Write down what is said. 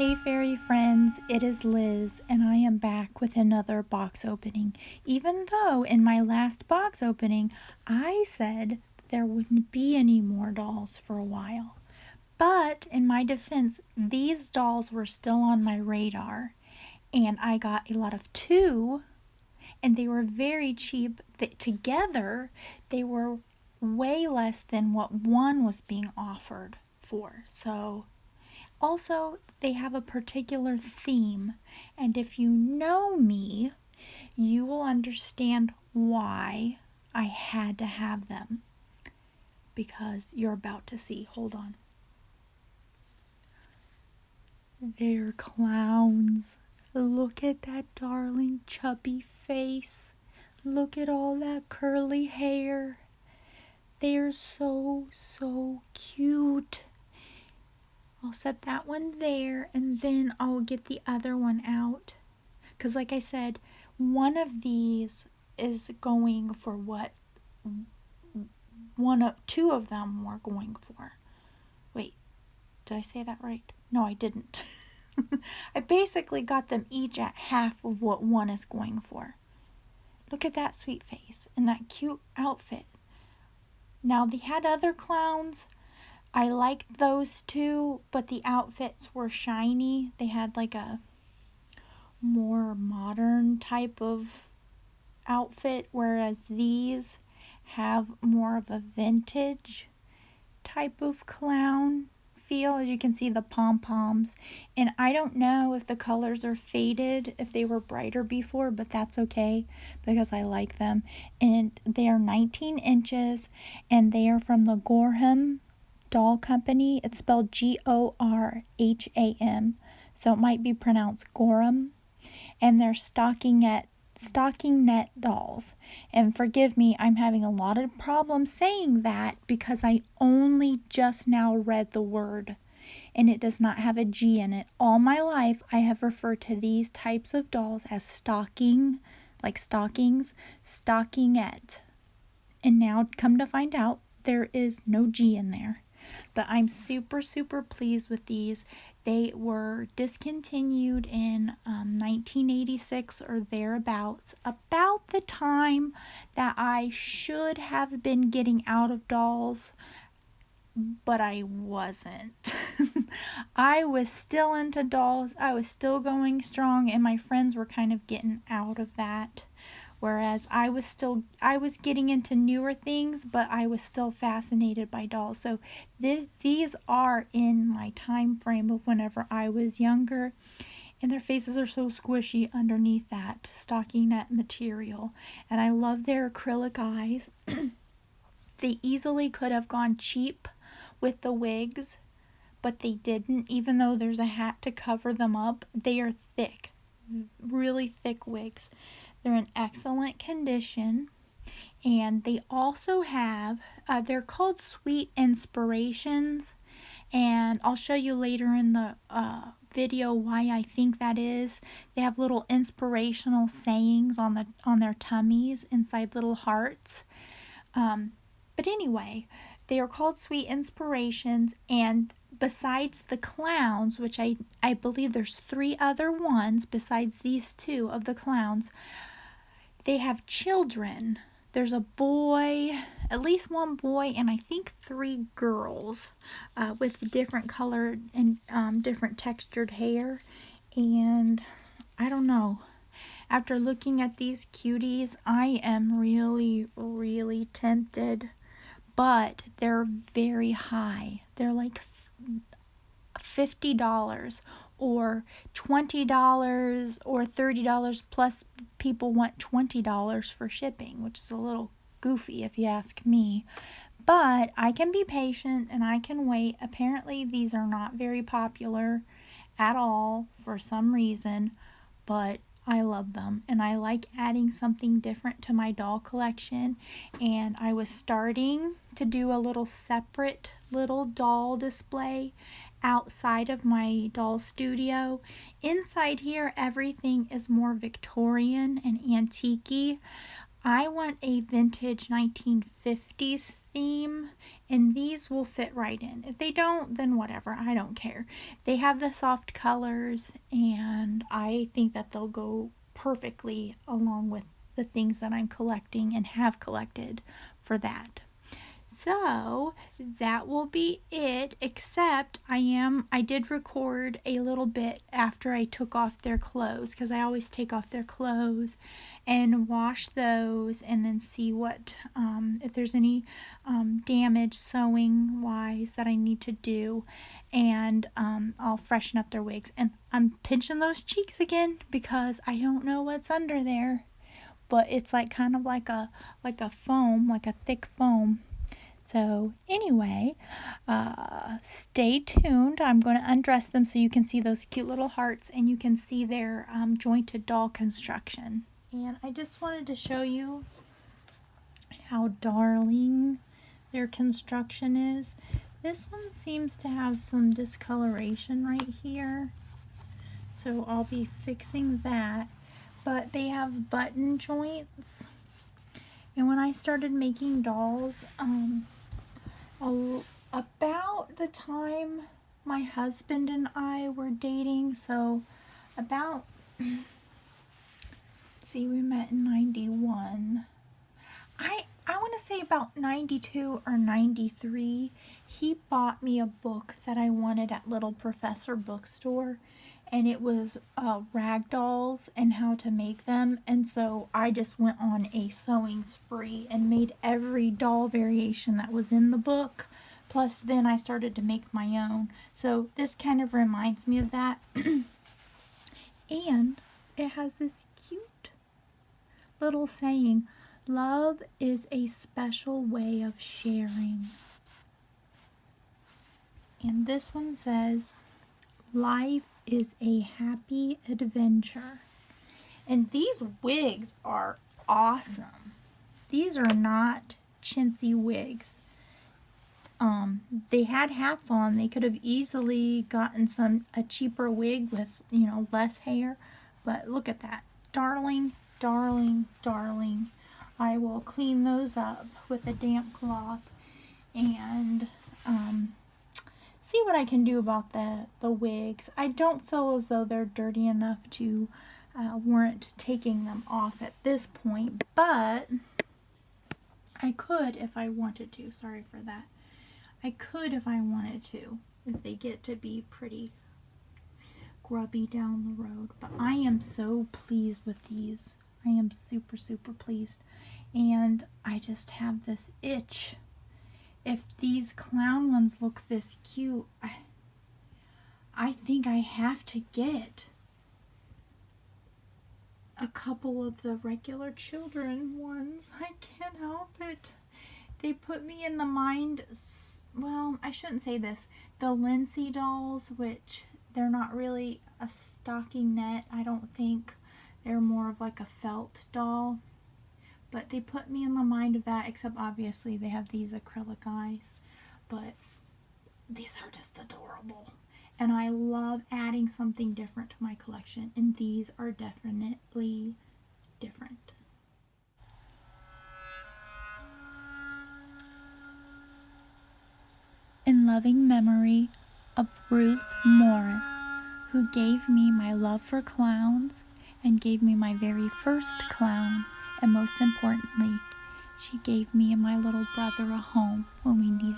Hey fairy friends, it is Liz and I am back with another box opening. Even though in my last box opening I said there wouldn't be any more dolls for a while. But in my defense, these dolls were still on my radar and I got a lot of two and they were very cheap. Together they were way less than what one was being offered for. So also, they have a particular theme, and if you know me, you will understand why I had to have them. Because you're about to see. Hold on. They're clowns. Look at that darling chubby face. Look at all that curly hair. They're so cute. I'll set that one there and then I'll get the other one out. Because like I said, one of these is going for what two of them were going for. Wait, did I say that right? No, I didn't. I basically got them each at half of what one is going for. Look at that sweet face and that cute outfit. Now they had other clowns. I liked those two, but the outfits were shiny. They had like a more modern type of outfit, whereas these have more of a vintage type of clown feel. As you can see, the pom-poms. And I don't know if the colors are faded, if they were brighter before, but that's okay because I like them. And they are 19 inches and they are from the Gorham doll company. It's spelled Gorham, so it might be pronounced Gorham. And they're stockinette dolls. And forgive me, I'm having a lot of problems saying that because I only just now read the word and it does not have a G in it. All my life I have referred to these types of dolls as stocking, like stockings, stockinette. And now come to find out there is no G in there. But I'm super pleased with these. They were discontinued in 1986 or thereabouts, about the time that I should have been getting out of dolls, but I wasn't. I was still into dolls. I was still going strong, and my friends were kind of getting out of that. Whereas I was getting into newer things, but I was still fascinated by dolls. So these are in my time frame of whenever I was younger. And their faces are so squishy underneath that stockinette material. And I love their acrylic eyes. They easily could have gone cheap with the wigs, but they didn't. Even though there's a hat to cover them up, they are thick, really thick wigs. They're in excellent condition, and they also have, they're called Sweet Inspirations, and I'll show you later in the video why I think that is. They have little inspirational sayings on their tummies inside little hearts. But anyway, they are called Sweet Inspirations, and besides the clowns, which I believe there's 3 other ones besides these 2 of the clowns, they have children. There's a boy, at least 1 boy, and I think 3 girls with different colored and different textured hair. And I don't know. After looking at these cuties, I am really tempted. But they're very high. They're like $50 or $20 or $30, plus people want $20 for shipping, which is a little goofy if you ask me. But I can be patient and I can wait. Apparently these are not very popular at all for some reason, but I love them and I like adding something different to my doll collection. And I was starting to do a little separate little doll display outside of my doll studio. Inside here, everything is more Victorian and antique-y. I want a vintage 1950s theme, and these will fit right in. If they don't, then whatever, I don't care. They have the soft colors, and I think that they'll go perfectly along with the things that I'm collecting and have collected for that. So that will be it, except I did record a little bit after I took off their clothes, because I always take off their clothes and wash those and then see what if there's any damage sewing wise that I need to do, and I'll freshen up their wigs. And I'm pinching those cheeks again because I don't know what's under there, but it's like kind of like a foam, like a thick foam. So anyway, stay tuned. I'm going to undress them so you can see those cute little hearts, and you can see their jointed doll construction. And I just wanted to show you how darling their construction is. This one seems to have some discoloration right here, so I'll be fixing that. But they have button joints. And when I started making dolls, about the time my husband and I were dating, so about, see, we met in 91. I want to say about 92 or 93, he bought me a book that I wanted at Little Professor Bookstore, and it was rag dolls and how to make them. And so I just went on a sewing spree and made every doll variation that was in the book. Plus then I started to make my own. So this kind of reminds me of that. And it has this cute little saying, "Love is a special way of sharing." And this one says, "Life is a happy adventure." And these wigs are awesome. These are not chintzy wigs. They had hats on. They could have easily gotten a cheaper wig with, less hair. But look at that. Darling, darling, darling. I will clean those up with a damp cloth and see what I can do about the wigs. I don't feel as though they're dirty enough to warrant taking them off at this point, but I could if I wanted to. Sorry for that. I could if I wanted to, if they get to be pretty grubby down the road. But I am so pleased with these. I am super, super pleased. And I just have this itch. If these clown ones look this cute, I think I have to get a couple of the regular children ones. I can't help it. They put me in the mind, well, I shouldn't say this. The Lindsay dolls, which they're not really a stockinette, I don't think. They're more of like a felt doll. But they put me in the mind of that, except obviously they have these acrylic eyes. But these are just adorable. And I love adding something different to my collection. And these are definitely different. In loving memory of Ruth Morris, who gave me my love for clowns and gave me my very first clown. And most importantly, she gave me and my little brother a home when we needed